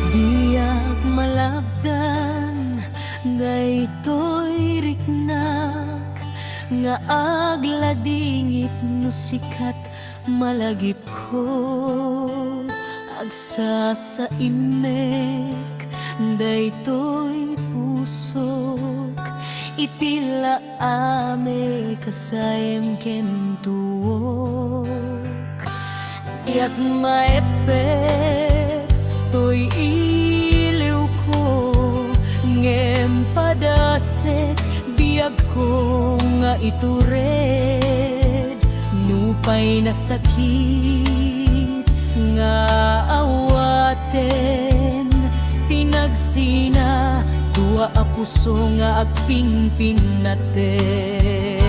Diag malabdan daytoy riknak nga agladingit no sikat malagip ko agsa sa imek daytoy pusok itila ame kasayem ken tuok iat maepek toy iliw ko ngem padasek biag ko nga itured nupay na sakit nga awaten tinagsina tua a puso nga agpinpin naten.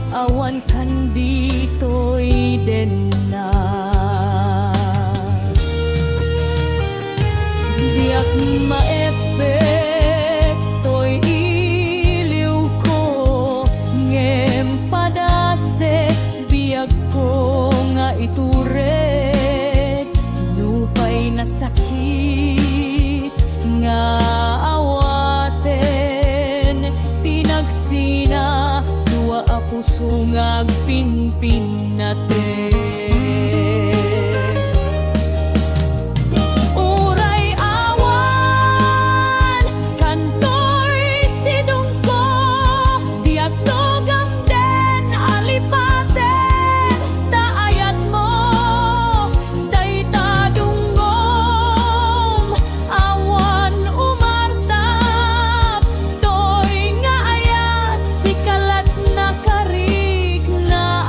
Awan kan dito'y den na diak maepek to'y iliw ko ngem padasek biag ko nga itured nupay na sakit nga awaten tinagsina a puso nga agpinpin natin. Uray awan kantoy sidong ko diag togam den alipaten taayat mo dayta dungom awan umartap toy nga ayat sikalat na karig na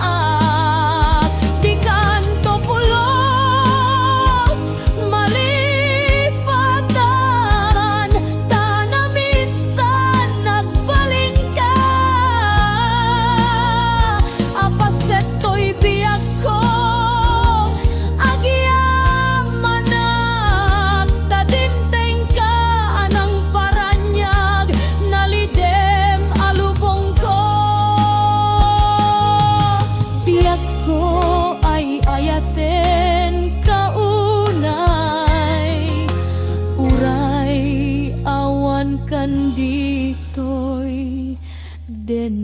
di kanto pulos malipatan tanaminsan nagbalin ka apaset to'y biag ko agyamanak tadimteng ka anang paranyag nalidem alubong ko biag ko ay ayaten kaunay uray awan kan dito'y den